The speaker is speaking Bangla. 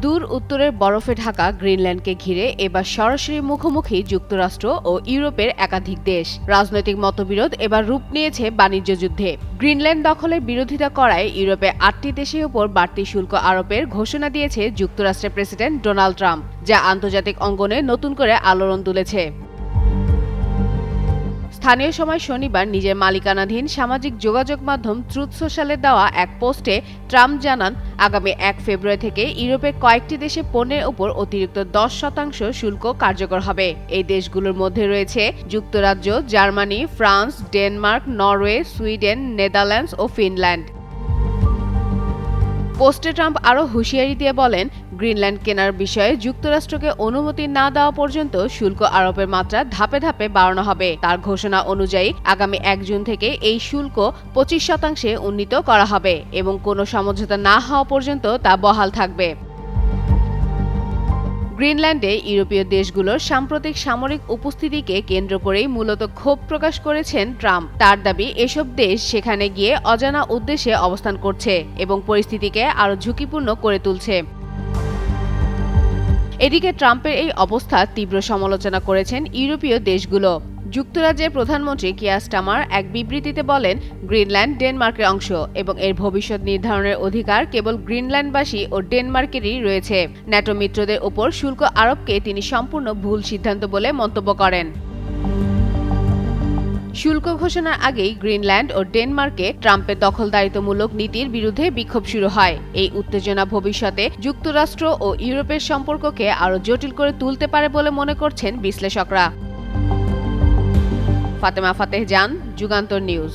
দূর উত্তরের বরফে ঢাকা গ্রিনল্যান্ডকে ঘিরে এবার সরাসরি মুখোমুখি যুক্তরাষ্ট্র ও ইউরোপের একাধিক দেশ। রাজনৈতিক মতবিরোধ এবার রূপ নিয়েছে বাণিজ্য যুদ্ধে। গ্রিনল্যান্ড দখলের বিরোধিতা করায় ইউরোপে 8টি দেশের উপর বাড়তি শুল্ক আরোপের ঘোষণা দিয়েছে যুক্তরাষ্ট্রের প্রেসিডেন্ট ডোনাল্ড ট্রাম্প, যা আন্তর্জাতিক অঙ্গনে নতুন করে আলোড়ন তুলেছে। স্থানীয় সময় শনিবার নিজের মালিকানাধীন সামাজিক যোগাযোগ মাধ্যম ট্রুথ সোশ্যালে দেওয়া এক পোস্টে ট্রাম্প জানান, আগামী 1 ফেব্রুয়ারি থেকে ইউরোপের কয়েকটি দেশে পণ্যের উপর অতিরিক্ত 10% শুল্ক কার্যকর হবে। এই দেশগুলোর মধ্যে রয়েছে যুক্তরাজ্য, Germany, France, Denmark, Norway, Sweden, Netherlands ও ফিনল্যান্ড। পোস্টে ট্রাম্প আরও হুঁশিয়ারি দিয়ে বলেন, গ্রিনল্যান্ড কেনার বিষয়ে যুক্তরাষ্ট্রকে অনুমতি না দেওয়া পর্যন্ত শুল্ক আরোপের মাত্রা ধাপে ধাপে বাড়ানো হবে। তার ঘোষণা অনুযায়ী আগামী 1 জুন থেকে এই শুল্ক 25% উন্নীত করা হবে এবং কোনো সমঝোতা না হওয়া পর্যন্ত তা বহাল থাকবে। গ্রিনল্যান্ডে ইউরোপীয় দেশগুলোর সাম্প্রতিক সামরিক উপস্থিতিকে কেন্দ্র করেই মূলত ক্ষোভ প্রকাশ করেছেন ট্রাম্প। তার দাবি, এসব দেশ সেখানে গিয়ে অজানা উদ্দেশ্যে অবস্থান করছে এবং পরিস্থিতিকে আরও ঝুঁকিপূর্ণ করে তুলছে। এদিকে ট্রাম্পের এই অবস্থা তীব্র সমালোচনা করেছেন ইউরোপীয় দেশগুলো। যুক্তরাজ্যের প্রধানমন্ত্রী কিয়ার স্টারমার এক বিবৃতিতে বলেন, গ্রিনল্যান্ড ডেনমার্কের অংশ এবং এর ভবিষ্যৎ নির্ধারণের অধিকার কেবল গ্রিনল্যান্ডবাসী ও ডেনমার্কেরই রয়েছে। ন্যাটো মিত্রদের ওপর শুল্ক আরোপকে তিনি সম্পূর্ণ ভুল সিদ্ধান্ত বলে মন্তব্য করেন। শুল্ক ঘোষণার আগেই গ্রিনল্যান্ড ও ডেনমার্কে ট্রাম্পের দখলদারিত্বমূলক নীতির বিরুদ্ধে বিক্ষোভ শুরু হয়। এই উত্তেজনা ভবিষ্যতে যুক্তরাষ্ট্র ও ইউরোপের সম্পর্ককে আরও জটিল করে তুলতে পারে বলে মনে করছেন বিশ্লেষকরা। ফাতেমা ফাতেহ জান, যুগান্তর নিউজ।